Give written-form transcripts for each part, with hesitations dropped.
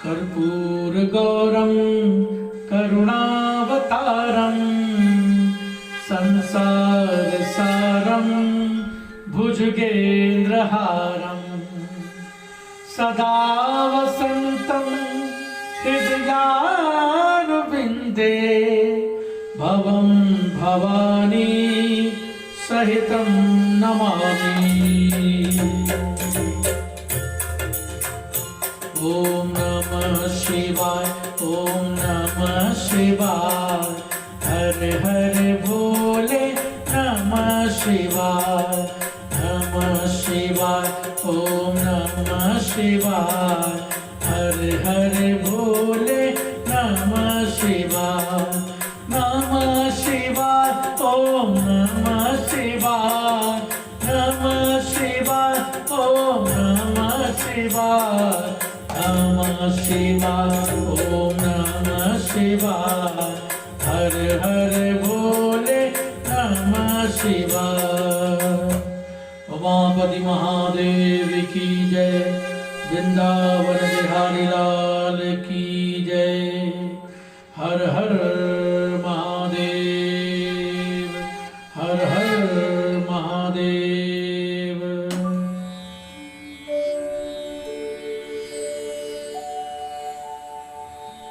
कर्पूरगौरं करुणावतारं संसारसारं भुजगेन्द्रहारं सदा वसन्तं हृदयारविन्दे भवं भवानी सहितं नमामि। ओम नमः शिवाय, ओम नमः शिवाय, हर हर भोले नमः शिवाय, नमः शिवाय, ओम नमः शिवाय, हर हर भोले नमः शिवाय, नमः शिवाय, ओम नमः शिवाय, नमः शिवाय, ओम नमः शिवाय, नमः शिवाय, ओम नमः शिवाय, हर हर भोले नमः शिवाय। उमापति महादेव की जय, वृंदावन बिहारी लाल की जय। हर हर महादेव, हर हर महादेव।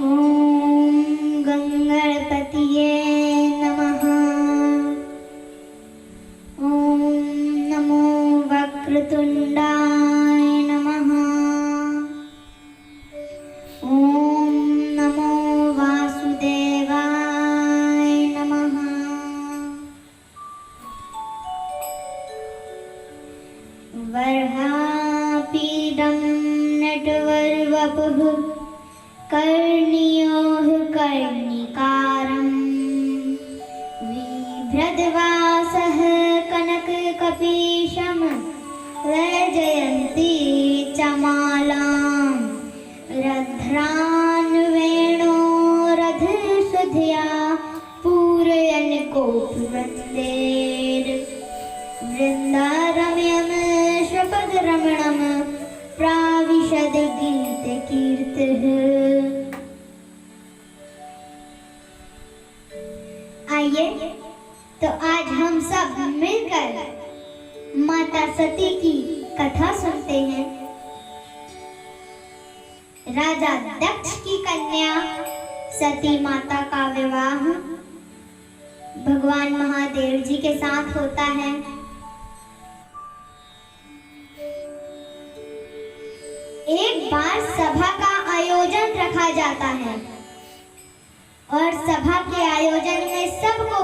ओम गंगणपतिये नमः। ओम नमो वक्रतुंडाय नमः। ओम नमो वासुदेवाय नमः। वराहपीडं नटवरवपुः कर्णियोः कर्णिकारं बिभ्रद्वासः कनककपीशं वैजयन्ती च मालां रध्रान् वेणोरधसुधया पूरयन् कोपवृन्दैर् वृन्दारम्यं श्वपदरमणं प्राविशद गीतकीर्तिः। आइए तो आज हम सब मिलकर माता सती की कथा सुनते हैं। राजा दक्ष की कन्या सती माता का विवाह भगवान महादेव जी के साथ होता है। एक बार सभा का आयोजन रखा जाता है और सभा के आयोजन में सबको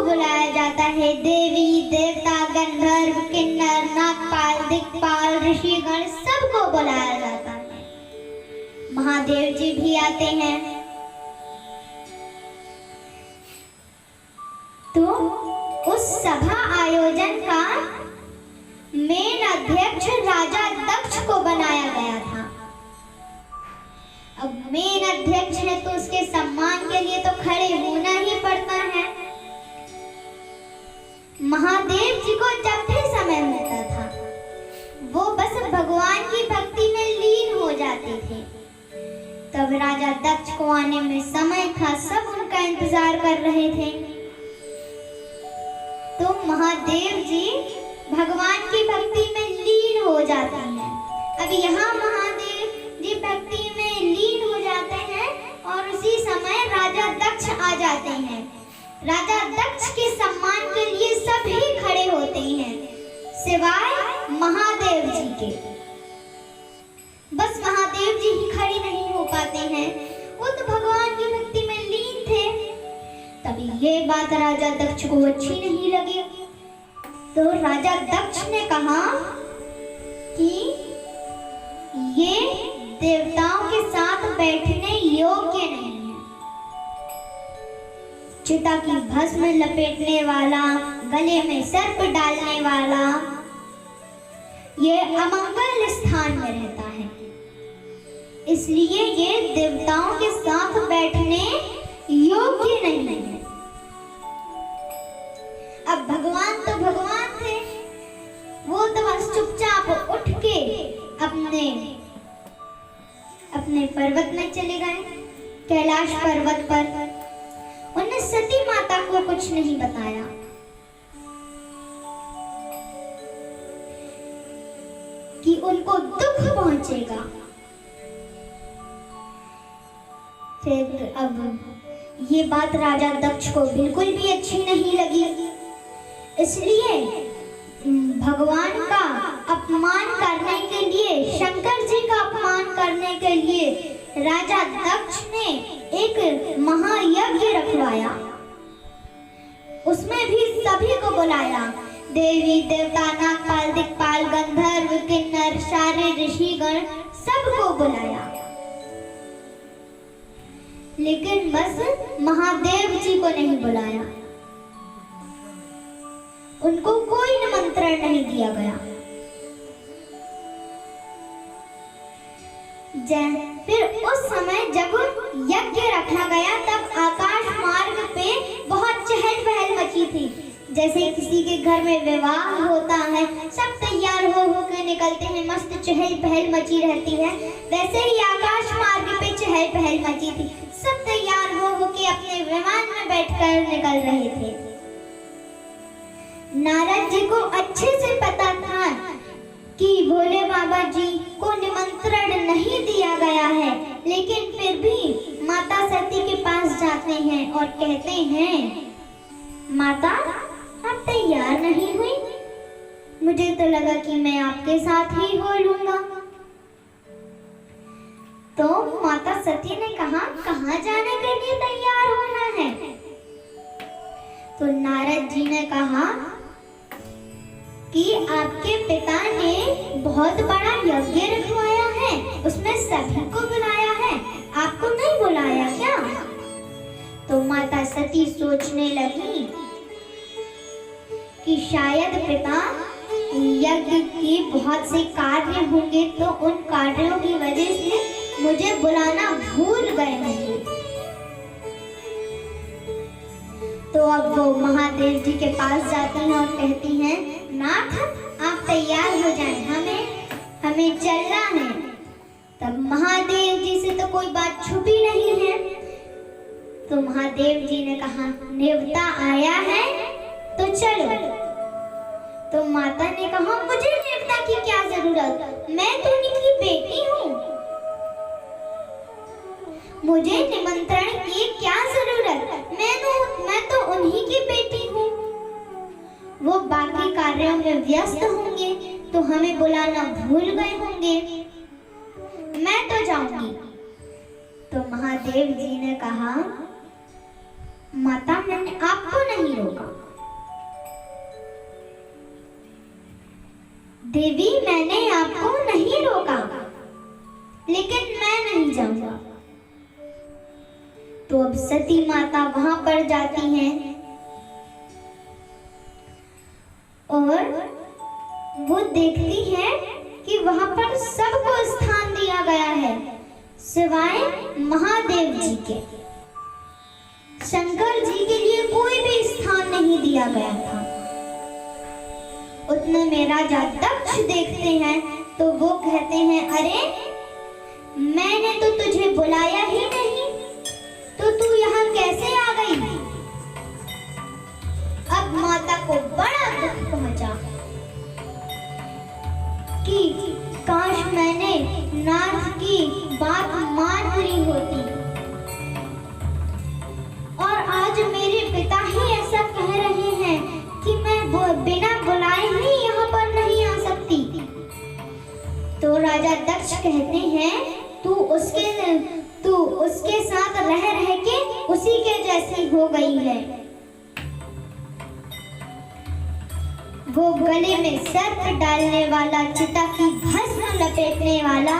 बुलाया जाता है। देवी देवता गंधर्व किन्नर नागपाल दिक्पाल ऋषिगण सबको बुलाया जाता है। महादेव जी भी आते हैं। तो उस सभा आयोजन का मेन अध्यक्ष राजा दक्ष को बनाया गया था। अब मेन अध्यक्ष है तो उसके सम्मान के लिए तो खड़े होना ही पड़ता है। महादेव जी को जब भी समय मिलता था वो बस भगवान की भक्ति में लीन हो जाते थे। तब राजा दक्ष को आने में समय था, सब उनका इंतजार कर रहे थे। तो महादेव जी भगवान की भक्ति में लीन हो जाते हैं। अब यहाँ महादेव जी भक्ति में लीन हो जाते हैं और उसी समय राजा दक्ष आ जाते हैं। राजा दक्ष के सम्मान के लिए सभी खड़े होते हैं सिवाय महादेव जी के। बस महादेव जी ही खड़े नहीं हो पाते हैं, वो तो भगवान की भक्ति में लीन थे। तभी ये बात राजा दक्ष को अच्छी नहीं लगी। तो राजा दक्ष ने कहा कि ये देवताओं के साथ बैठने योग्य नहीं है। चिता की भस्म लपेटने वाला, गले में सर्प डालने वाला, ये अमंगल स्थान में रहता है, इसलिए ये देवताओं के साथ बैठने योग्य नहीं है। अब भगवान तो भगवान थे, वो तो बस चुपचाप उठ के अपने पर्वत में चले गए, कैलाश पर्वत पर। उन्होंने सती माता को कुछ नहीं बताया। कि उनको दुख पहुंचेगा। फिर अब ये बात राजा दक्ष को बिल्कुल भी अच्छी नहीं लगी, इसलिए भगवान का अपमान करने के लिए, शंकर जी का अपमान करने के लिए राजा दक्ष ने एक महायज्ञ रखवाया। उसमें भी सभी को बुलाया, देवी देवता, नागपाल, दिक्पाल, गंधर्व, किन्नर, सारे ऋषिगण, सबको बुलाया। लेकिन बस महादेव जी को नहीं बुलाया। उनको कोई निमंत्रण नहीं दिया गया। फिर उस समय जब यज्ञ रखा गया तब आकाश मार्ग पे बहुत चहल पहल मची थी। जैसे किसी के घर में विवाह होता है, सब तैयार हो के निकलते हैं, मस्त चहल पहल मची रहती है, वैसे ही आकाश मार्ग पे चहल पहल मची थी। सब तैयार हो के अपने विमान में बैठकर निकल रहे थे। नारद जी को अच्छे से पता था कि भोले बाबा जी को निमंत्रण नहीं दिया गया है, लेकिन फिर भी माता सती के पास जाते हैं और कहते हैं, माता आप तैयार नहीं हुई, मुझे तो लगा कि मैं आपके साथ ही हो लूंगा। तो माता सती ने कहा, कहाँ जाने के लिए तैयार होना है? तो नारद जी ने कहा कि आपके पिता ने बहुत बड़ा यज्ञ रखवाया है, उसमें सभी को बुलाया है, आपको नहीं बुलाया क्या? तो माता सती सोचने लगी कि शायद पिता यज्ञ के बहुत से कार्य होंगे, तो उन कार्यों की वजह से मुझे बुलाना भूल गए होंगे। तो अब वो महादेव जी के पास जाती हैं और कहती हैं, नाथ आप तैयार हो जाएं, हमें चलना है। तब महादेव जी से तो कोई बात छुपी नहीं है। तो महादेव जी ने कहा, नेवता आया है तो चलो। तो माता ने कहा, मुझे नेवता की क्या जरूरत, मैं तो उनकी बेटी हूँ, मुझे निमंत्रण की क्या जरूरत, मैं तो उन्हीं की बेटी हूँ। वो बाकी कार्यों में व्यस्त होंगे तो हमें बुलाना भूल गए होंगे, मैं तो जाऊंगी। तो महादेव जी ने कहा, माता मैंने आपको नहीं रोका, देवी मैंने आपको नहीं रोका, लेकिन मैं नहीं जाऊंगा। तो अब सती माता वहां पर जाती हैं और वो देखती है कि वहां पर सबको स्थान दिया गया है सिवाय महादेव जी के। शंकर जी के लिए कोई भी स्थान नहीं दिया गया था। उतने में राजा दक्ष देखते हैं तो वो कहते हैं, अरे मैंने तो तुझे बुलाया ही नहीं, तो तू यहाँ कैसे आ गई? अब माता को बड़ा दुख पहुंचा कि काश मैंने नाथ की बात मान ली होती, और आज मेरे पिता ही ऐसा कह रहे हैं कि मैं बिना बुलाए ही यहाँ पर नहीं आ सकती। तो राजा दक्ष कहते हैं, तू उसके साथ रह के उसी के जैसी हो गई है। वो गले में सर्प डालने वाला, चिता की भस्म लपेटने वाला,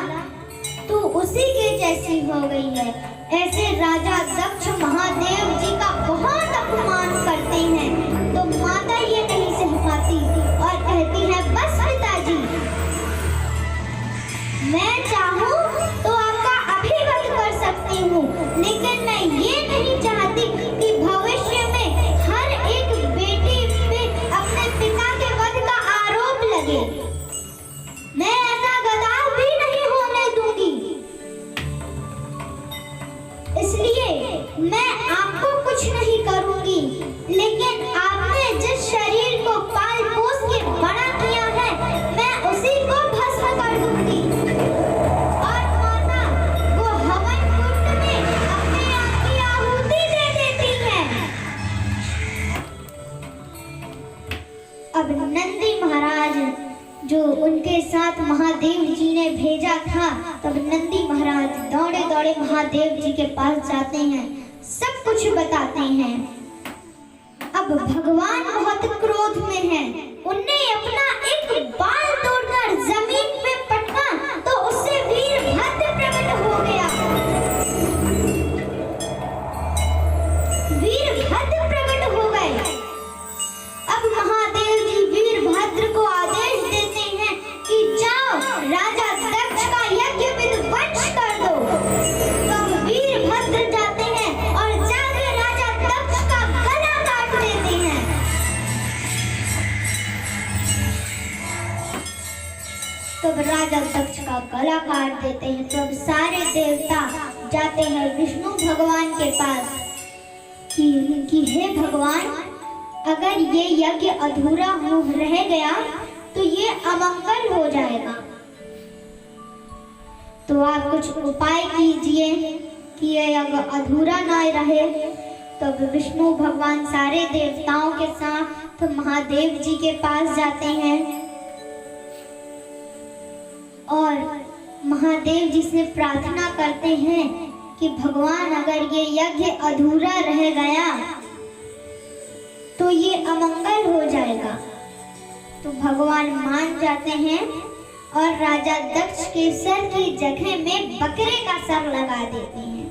तू उसी के जैसी हो गई है। ऐसे राजा दक्ष महादेव जी का बहुत अपमान करते हैं। तो माता ये नहीं सह पाती और कहती है, बस पिताजी, मैं चाहूं तो आपका अभिवध कर सकती हूँ, लेकिन मैं ये नहीं चाहती कि भविष्य में हर एक बेटी पे अपने पिता के वध का आरोप लगे। मैं ऐसा गद्दार भी नहीं होने दूंगी। साथ महादेव जी ने भेजा था, तब नंदी महाराज दौड़े दौड़े महादेव जी के पास जाते हैं, सब कुछ बताते हैं। अब भगवान बहुत क्रोध में हैं, उनने अपना एक बाल तोड़कर जमीन पे पटका तो उससे वीरभद्र प्रकट हो गया। वीरभद्र प्रकट हो गए। अब महादेव जी वीरभद्र को आदेश देते हैं कि जाओ राजा दक्ष का यज्ञ विध्वंस कर दो। तो वीरभद्र जाते हैं और जाकर राजा दक्ष का गला काट देते हैं। तब राजा दक्ष का गला काट देते हैं। तब सारे देवता जाते हैं विष्णु भगवान के पास कि हे भगवान, अगर ये यज्ञ अधूरा रह गया तो ये अमंगल हो जाएगा, तो आप कुछ उपाय कीजिए कि ये यज्ञ अधूरा ना रहे। तब विष्णु भगवान सारे देवताओं के साथ महादेव जी के पास जाते हैं और महादेव जी से प्रार्थना करते हैं कि भगवान, अगर ये यज्ञ अधूरा रह गया तो ये अमंगल हो जाएगा। तो भगवान मान जाते हैं और राजा दक्ष के सर की जगह में बकरे का सर लगा देते हैं।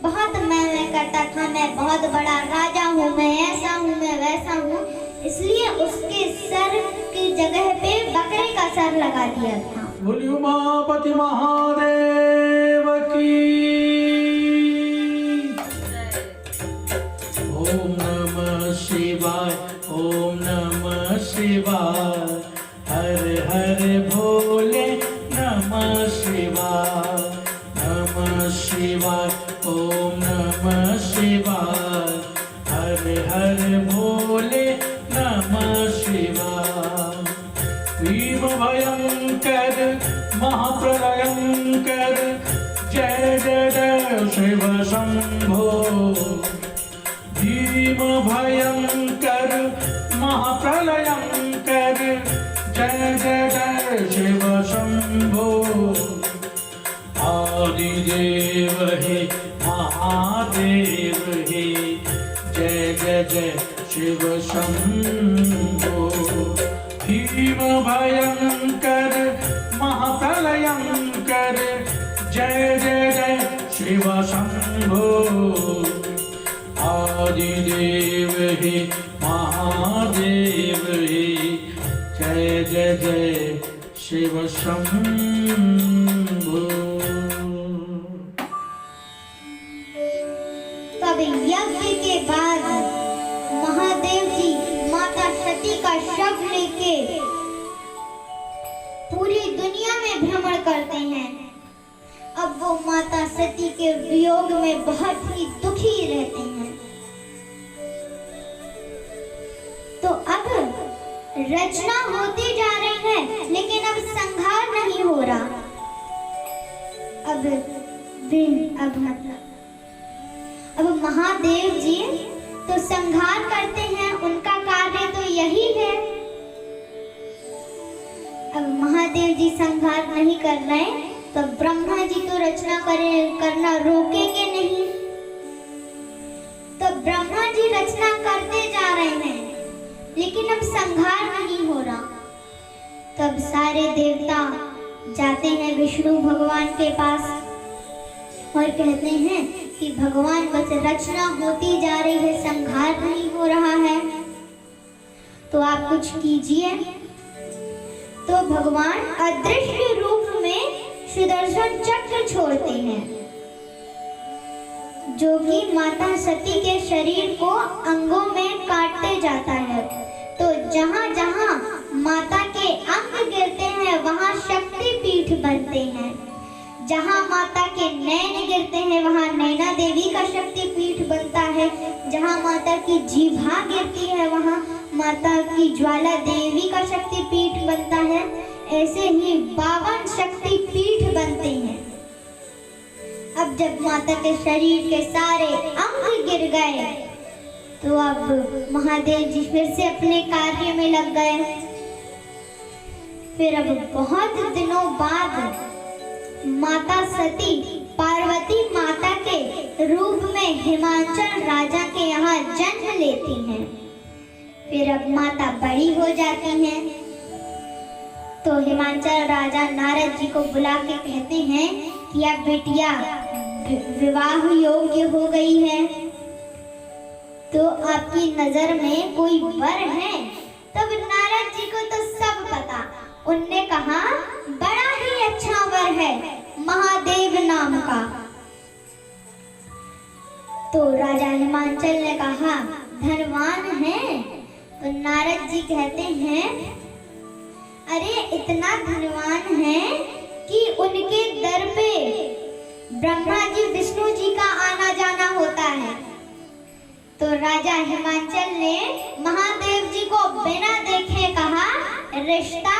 बहुत मैं करता था, मैं बहुत बड़ा राजा हूँ, मैं ऐसा हूँ, मैं वैसा हूँ, इसलिए उसके सर की जगह पे बकरे का सर लगा दिया था। बोलिए उमापति महादेव की। ओम नमः शिवाय, ओम नमः शिवाय, हर हर भोले नमः शिवाय, नमः शिवाय, ओम नमः शिवाय, हर हर भोले नमः शिवाय। भीम भयंकर महाप्रलयंकर, जय जय जय शिव शंभो। भीम भयंकर महाप्रलयंकर, जय जय जय शिव शंभो। आदिदेव हे महादेव हे, जय जय जय शिव शंभो। भीम भयंकर महाप्रलयंकर, जय जय जय शिव शंभो। आदिदेव हे महादेव हे, जय जय जय शिव शंभो। तब यज्ञ के बाद महादेव जी माता सती का शव लेके पूरी दुनिया में भ्रमण करते हैं। अब वो माता सती के वियोग में बहुत ही दुखी रहते हैं। तो अब रचना होती जा रही है, लेकिन अब संहार नहीं हो रहा। अब महादेव जी तो संहार करते हैं, उनका कार्य तो यही है। अब महादेव जी संहार नहीं कर रहे, तो ब्रह्मा जी तो रचना करना रोकेंगे नहीं। तो ब्रह्मा जी रचना करते जा रहे हैं, लेकिन अब संहार नहीं हो रहा। तब सारे देवता जाते हैं विष्णु भगवान के पास और कहते हैं कि भगवान, बस रचना होती जा रही है, संहार नहीं हो रहा है, तो आप कुछ कीजिए। तो भगवान अदृश्य रूप में सुदर्शन चक्र छोड़ते हैं, जो कि माता सती के शरीर को अंगों में काटते जाता है। तो जहाँ जहाँ माता के अंग गिरते हैं, वहाँ शक्ति पीठ बनते हैं। जहाँ माता के नैन गिरते हैं, वहाँ नैना देवी का शक्ति पीठ बनता है। जहाँ माता की जीभा गिरती है, वहाँ माता की ज्वाला देवी का शक्ति पीठ बनता है। ऐसे ही 52 शक्ति पीठ बनते हैं। अब जब माता के शरीर के सारे अंग गिर गए, तो अब महादेव जी फिर से अपने कार्य में लग गए। फिर अब बहुत दिनों बाद माता सती पार्वती माता के रूप में हिमाचल राजा के यहाँ जन्म लेती हैं। फिर अब माता बड़ी हो जाती हैं तो हिमाचल राजा नारद जी को बुला के कहते हैं कि अब बिटिया विवाह योग्य हो गई है, तो आपकी नजर में कोई वर है? तब नारद जी को तो सब पता। उनने कहा बड़ा ही अच्छा वर है, महादेव नाम का। तो राजा हिमाचल ने कहा धनवान है? तो नारद जी कहते हैं अरे इतना धनवान है कि उनके दर पे ब्रह्मा जी विष्णु जी का आना जाना होता है। तो राजा हिमाचल ने महादेव जी को बिना देखे कहा रिश्ता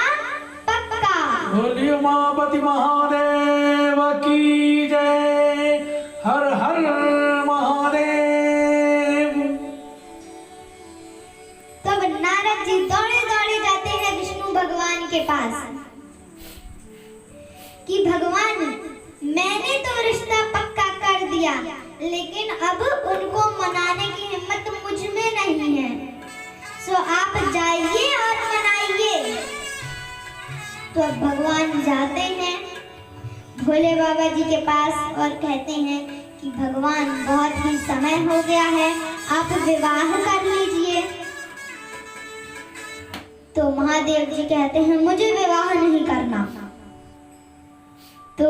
पक्का। बोलिए उमापति महादेव की जय। हर हर महादेव। तब नारद जी दौड़े दौड़े जाते हैं विष्णु भगवान के पास कि भगवान मैंने तो रिश्ता पक्का कर दिया, लेकिन अब उनको मनाने की हिम्मत मुझ में नहीं है, सो आप जाइए और मनाइए। तो अब भगवान जाते हैं भोले बाबा जी के पास और कहते हैं कि भगवान बहुत ही समय हो गया है, आप विवाह कर लीजिए। तो महादेव जी कहते हैं मुझे विवाह नहीं करना। तो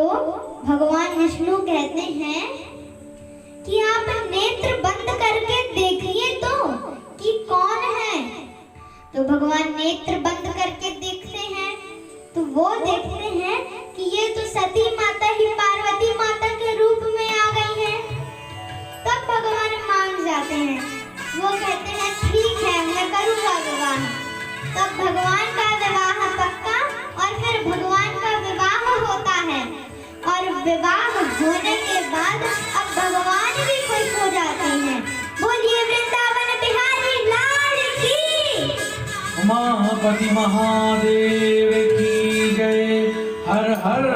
भगवान विष्णु कहते हैं कि आप नेत्र बंद करके देखिए तो कि कौन है। तो भगवान नेत्र बंद करके देखते हैं तो वो देखते हैं कि ये तो सती माता ही पार्वती माता के रूप में आ गई है। तब भगवान मान जाते हैं, वो कहते हैं ठीक है मैं करूँगा विवाह। तब भगवान का विवाह पक्का और फिर भगवान का विवाह होता है और विवाह होने के बाद अब भगवान भी खुश हो जाते हैं। बोलिए वृंदावन बिहारी लाल की। उमापति महादेव की जय। हर हर